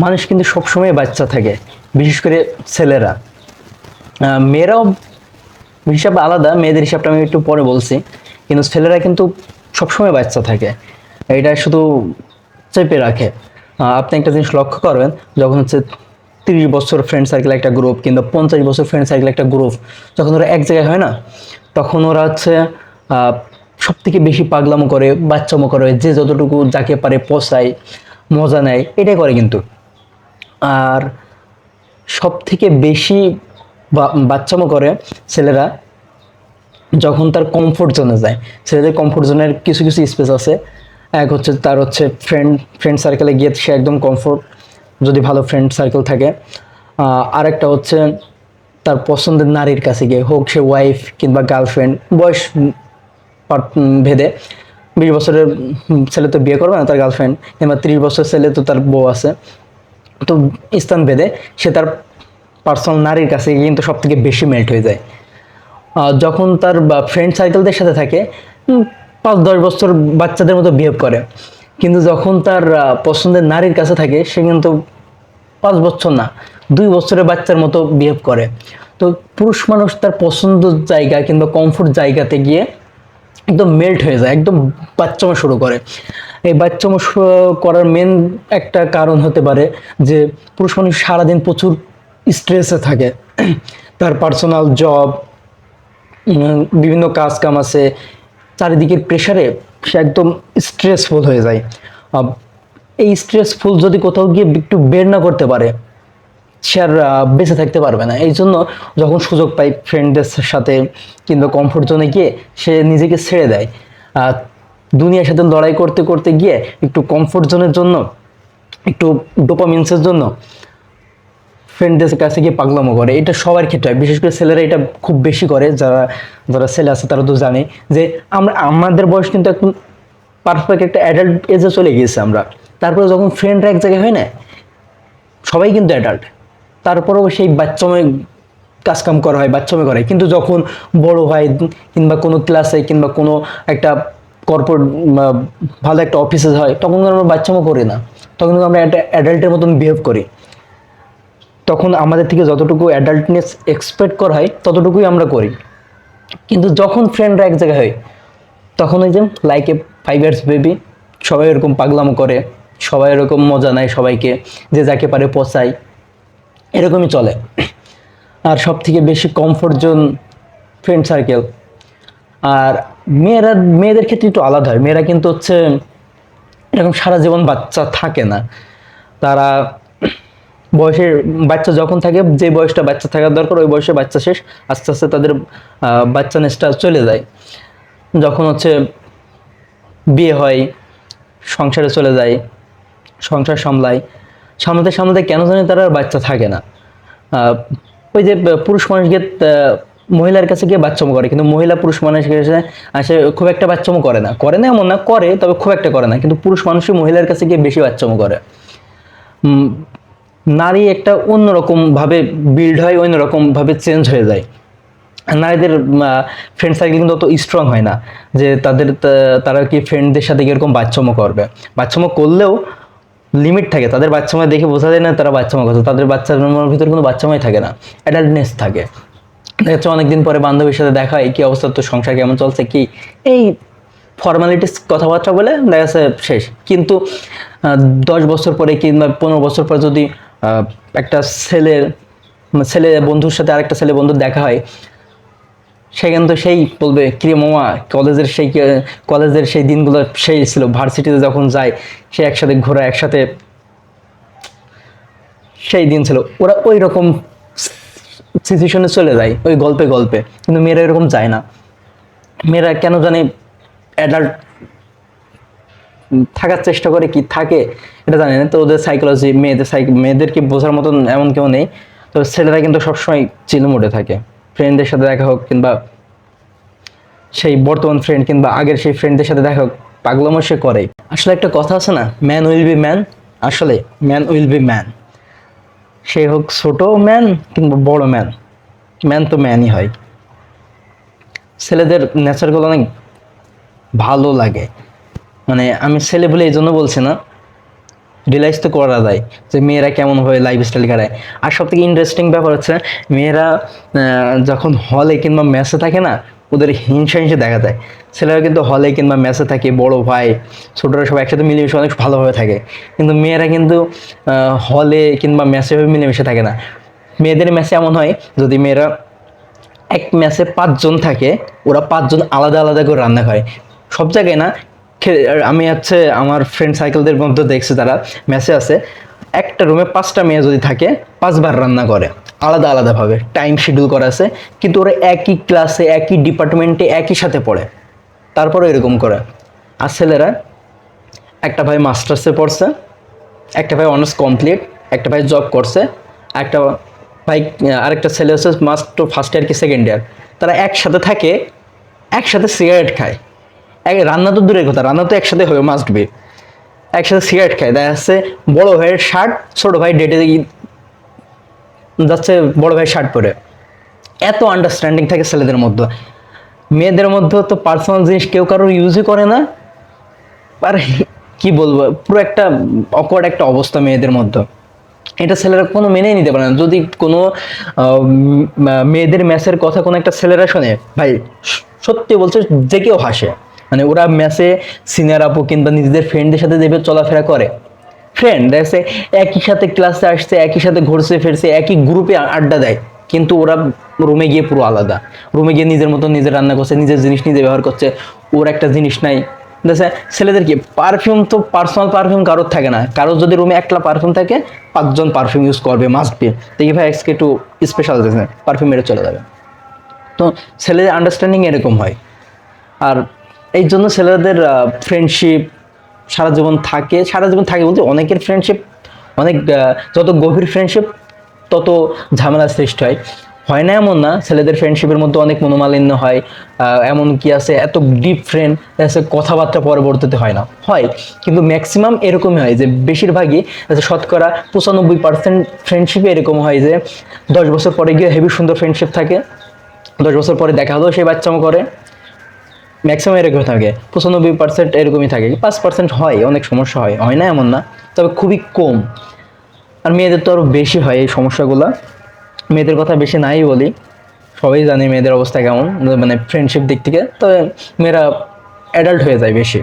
মানুষ কিন্তু সবসময় বাচ্চা থাকে, বিশেষ করে ছেলেরা। মেয়েরাও হিসাব আলাদা, মেয়েদের হিসাবটা আমি একটু পরে বলছি, কিন্তু ছেলেরা কিন্তু সবসময় বাচ্চা থাকে, এটা শুধু চেপে রাখে। আপনি একটা জিনিস লক্ষ্য করবেন, যখন হচ্ছে 30 বছর ফ্রেন্ড সার্কেল একটা গ্রুপ কিংবা 50 বছর ফ্রেন্ড সার্কেল একটা গ্রুপ, যখন ওরা এক জায়গায় হয় না, তখন ওরা হচ্ছে সব থেকে বেশি পাগলামো করে, বাচ্চামো করে, যে যতটুকু যাকে পারে পোষায়, মজা নেয়, এটাই করে কিন্তু। আর সব থেকে বেশি বাচ্চামো করে ছেলেরা যখন তার কমফোর্ট জোনে যায়। ছেলেদের কমফোর্ট জোনের কিছু কিছু স্পেস আছে। এক হচ্ছে তার হচ্ছে ফ্রেন্ড সার্কেলে গিয়ে সে একদম কমফোর্ট, যদি ভালো ফ্রেন্ড সার্কেল থাকে। আরেকটা হচ্ছে তার পছন্দের নারীর কাছে গিয়ে, হোক সে ওয়াইফ কিংবা গার্লফ্রেন্ড, বয়স ভেদে। 20 বছরের ছেলে তো বিয়ে করবে না তার গার্লফ্রেন্ড, কিংবা 30 বছর ছেলে তো তার বউ আছে। তো স্থান ভেদে সে তার পার্সোনাল নারীর কাছে কিন্তু সব থেকে বেশি মেল্ট হয়ে যায়। যখন তার ফ্রেন্ড সার্কেলদের সাথে থাকে 5-10 বছর বাচ্চাদের মতো বিহেভ করে, কিন্তু যখন তার পছন্দের নারীর কাছে থাকে সে কিন্তু 5 বছর না, 2 বছরের বাচ্চার মতো বিহেভ করে। তো পুরুষ মানুষ তার পছন্দ জায়গা কিংবা কমফোর্ট জায়গাতে গিয়ে একদম মেল্ট হয়ে যায়, একদম বাচ্চামো শুরু করে। এই বাচ্চামো করার মেন একটা কারণ হতে পারে যে পুরুষ মানুষ সারাদিন প্রচুর স্ট্রেসে থাকে। তার পার্সোনাল জব, বিভিন্ন কাজ কাম আছে, চারিদিকের প্রেশারে সে একদম স্ট্রেসফুল হয়ে যায়। এই স্ট্রেসফুল যদি কোথাও গিয়ে একটু বের না করতে পারে, সে আর বেঁচে থাকতে পারবে না। এই জন্য যখন সুযোগ পায় ফ্রেন্ডদের সাথে কিংবা কমফোর্ট জোনে গিয়ে সে নিজেকে ছেড়ে দেয়। দুনিয়ার সাথে লড়াই করতে করতে গিয়ে একটু কমফোর্ট জোনের জন্য, একটু ডোপামিনসের জন্য ফ্রেন্ডদের কাছে গিয়ে পাগলামো করে। এটা সবার ক্ষেত্রে হয়, বিশেষ করে ছেলেরা এটা খুব বেশি করে। যারা যারা ছেলে আছে তারা তো জানে যে আমাদের বয়স কিন্তু একদম পারফেক্ট একটা অ্যাডাল্ট এজে চলে গিয়েছে আমরা। তারপরে যখন ফ্রেন্ডরা এক জায়গায় হয় না, সবাই কিন্তু অ্যাডাল্ট, তারপরেও সেই বাচ্চাময় কাজকাম করা হয়, বাচ্চাময় করা হয়। কিন্তু যখন বড় হয় কিংবা কোনো ক্লাসে কিংবা কোনো একটা কর্পোরেট ভালো একটা অফিসে হয়, তখন আমরা বাচ্চামো করি না, তখন আমরা একটা অ্যাডাল্টের মতন বিহেভ করি। তখন আমাদের থেকে যতটুকু অ্যাডাল্টনেস এক্সপেক্ট করা হয় ততটুকুই আমরা করি। কিন্তু যখন ফ্রেন্ডরা এক জায়গায় হয়, তখন ওই যে লাইক এ 5 ইয়ার্স বেবি, সবাই এরকম পাগলামো করে, সবাই এরকম মজা নেয় সবাইকে, যে যাকে পারে পচায়, এরকমই চলে। আর সব থেকে বেশি কমফোর্ট জোন ফ্রেন্ড সার্কেল। আর মেয়েদের ক্ষেত্রে একটু আলাদা হয়। মেয়েরা কিন্তু হচ্ছে এরকম সারা জীবন বাচ্চা থাকে না। তারা বয়সের বাচ্চা যখন থাকে, যে বয়সটা বাচ্চা থাকার দরকার ওই বয়সে বাচ্চা শেষ, আস্তে আস্তে তাদের বাচ্চা নেশটা চলে যায়। যখন হচ্ছে বিয়ে হয়, সংসারে চলে যায়, সংসার সামলায়, সামলাতে সামলাতে কেন জানি তার আর বাচ্চা থাকে না। ওই যে পুরুষ মানুষ গিয়ে মহিলার কাছে গিয়ে বাচ্চামো করে, কিন্তু মহিলা পুরুষ মানুষের কাছে আসে খুব একটা বাচ্চামো করে না, করে না এমন না, করে, তবে খুব একটা করে না। কিন্তু পুরুষ মানুষই মহিলার কাছে গিয়ে বেশি বাচ্চামো করে। নারী একটা অন্যরকম ভাবে বিল্ড হয়, অন্যরকম ভাবে চেঞ্জ হয়ে যায়। নারীদের ফ্রেন্ড সার্কেল কিন্তু অত স্ট্রং হয় না যে তারা কি ফ্রেন্ডদের সাথে এরকম বাচ্চামো করবে। বাচ্চামো করলেও লিমিট থাকে, তাদের বাচ্চামো দেখে বোঝা যায় না তারা বাচ্চামো করছে, তাদের বাচ্চার ভিতরে কোনো বাচ্চামোই থাকে না, অ্যাডাল্টনেস থাকে। দেখা যাচ্ছে অনেকদিন পরে বান্ধবীর সাথে দেখা হয়, কি অবস্থা, তো সংসার কেমন চলছে, কি এই ফর্মালিটিস কথাবার্তা বলে দেখা যাচ্ছে শেষ। কিন্তু 10 বছর পরে কিংবা 15 বছর পরে যদি একটা ছেলে বন্ধুর সাথে আরেকটা ছেলে বন্ধুর দেখা হয়, সেখানে তো সেই বলবে, কিরে মামা, কলেজের সেই দিনগুলো সেই ছিল, ভার্সিটিতে যখন যায় সে একসাথে ঘোরা, একসাথে সেই দিন ছিল। ওরা ওই রকম সিচুয়েশনে চলে যায় ওই গল্পে গল্পে। কিন্তু মেয়েরা এরকম যায় না। মেয়েরা কেন জানি অ্যাডাল্ট থাকার চেষ্টা করে, কি থাকে এটা জানি না। তো ওদের সাইকোলজি, মেয়েদেরকে বোঝার মতন এমন কেউ নেই। তো ছেলেরা কিন্তু সবসময় চিল মোডে থাকে, ফ্রেন্ডদের সাথে দেখা হোক কিংবা সেই বর্তমান ফ্রেন্ড কিংবা আগের সেই ফ্রেন্ডদের সাথে দেখা হোক, পাগলামো সে করে। আসলে একটা কথা আছে না, ম্যান উইল বি ম্যান। আসলে ম্যান উইল বি ম্যান, সে হোক ছোট ম্যান কিংবা বড় ম্যান, ম্যান তো ম্যানই হয়। ছেলেদের নেচারগুলো অনেক ভালো লাগে, মানে আমি ছেলে বলে এই জন্য বলছি না, রিয়েলাইজ তো করা যায় যে মেয়েরা কেমনভাবে লাইফস্টাইল কাটায়। আর সব থেকে ইন্টারেস্টিং ব্যাপার হচ্ছে মেয়েরা যখন হলে কিংবা মেসে থাকে না, ওদের হিংসা হিংসে দেখা যায়। ছেলেরা কিন্তু হলে কিংবা মেসে থাকে, বড় ভাই ছোটরা সব একসাথে মিলেমিশে অনেক ভালোভাবে থাকে, কিন্তু মেয়েরা কিন্তু হলে কিংবা মেসে মিলেমিশে থাকে না। মেয়েদের মেসে এমন হয়, যদি মেয়েরা এক মেসে 5 জন থাকে, ওরা 5 জন আলাদা আলাদা করে রান্না করে। সব জায়গায় না, আমি হচ্ছে আমার ফ্রেন্ড সার্কেলদের মধ্যে দেখছি তারা মেসে আছে, একটা রুমে 5টা মেয়ে যদি থাকে 5বার রান্না করে, আলাদা আলাদাভাবে টাইম শিডিউল করা আছে, কিন্তু ওরা একই ক্লাসে একই ডিপার্টমেন্টে একই সাথে পড়ে, তারপরে এরকম করে। আর ছেলেরা, একটা ভাই মাস্টার্সে পড়ছে, একটা ভাই অনার্স কমপ্লিট, একটা ভাই জব করছে, একটা ভাই আরেকটা ছেলে হচ্ছে মাস্ট ফার্স্ট ইয়ার কি সেকেন্ড ইয়ার, তারা একসাথে থাকে, একসাথে সিগারেট খায়। রান্না তো দূরের কথা, রান্না তো একসাথে হবে, মাস্ট বি। একসাথে সিগারেট খায়, দেখা যাচ্ছে বড় ভাইয়ের শার্ট ছোট ভাই ডেটে যাচ্ছে বড় ভাইয়ের শার্ট পরে। এত আন্ডারস্ট্যান্ডিং থাকে ছেলেদের মধ্যে। মেয়েদের মধ্যে তো পার্সোনাল জিনিস কেউ কারোর ইউজই করে না। আর কি বলবো, পুরো একটা অকওয়ার্ড একটা অবস্থা মেয়েদের মধ্যে। এটা ছেলেরা কোনো মেনেই নিতে পারে না। যদি কোনো মেয়েদের ম্যাচের কথা কোনো একটা ছেলেরা শোনে, ভাই সত্যি বলছে যে কেউ হাসে। মানে ওরা ম্যাচে সিনিয়র আপু কিংবা নিজেদের ফ্রেন্ডদের সাথে যেভাবে চলাফেরা করে, ফ্রেন্ড দেখছে একই সাথে ক্লাসে আসছে, একই সাথে ঘুরছে ফিরছে, একই গ্রুপে আড্ডা দেয়, কিন্তু ওরা রুমে গিয়ে পুরো আলাদা। রুমে গিয়ে নিজের মতো নিজে রান্না করছে, নিজের জিনিস নিজে ব্যবহার করছে, ওর একটা জিনিস নাই। দেখছে ছেলেদের কি পারফিউম, তো পার্সোনাল পারফিউম কারোর থাকে না, কারোর যদি রুমে একলা পারফিউম থাকে 5 জন পারফিউম ইউজ করবে, মাস্ট বি। দেখি ভাই আজকে একটু স্পেশাল দিয়েছে, পারফিউম মেরে চলে যাবে। তো ছেলেদের আন্ডারস্ট্যান্ডিং এরকম হয়। আর এই জন্য ছেলেদের ফ্রেন্ডশিপ সারা জীবন থাকে, সারা জীবন থাকে বলতে অনেকের ফ্রেন্ডশিপ অনেক, যত গভীর ফ্রেন্ডশিপ তত ঝামেলা সৃষ্টি হয়। হয় না এমন না, ছেলেদের ফ্রেন্ডশিপের মধ্যে অনেক মনোমালিন্য হয়, এমন কি আছে এত ডিপ ফ্রেন্ড আছে কথাবার্তা পরবর্তীতে হয় না, হয়, কিন্তু ম্যাক্সিমাম এরকমই হয় যে বেশিরভাগই শতকরা 95% ফ্রেন্ডশিপে এরকম হয় যে 10 বছর পরে গিয়ে হেভি সুন্দর ফ্রেন্ডশিপ থাকে, 10 বছর পরে দেখা হলেও সেই বাচ্চামো করে, ম্যাক্সিমাম এরকম থাকে। 95% এরকমই থাকে, 5% হয় অনেক সমস্যা হয়, হয় না এমন না, তবে খুবই কম। আর মেয়েদের তো আরও বেশি হয় এই সমস্যাগুলো। মেয়েদের কথা বেশি নাই বলি, সবাই জানে মেয়েদের অবস্থা কেমন, মানে ফ্রেন্ডশিপ দিক থেকে। তবে মেয়েরা অ্যাডাল্ট হয়ে যায় বেশি।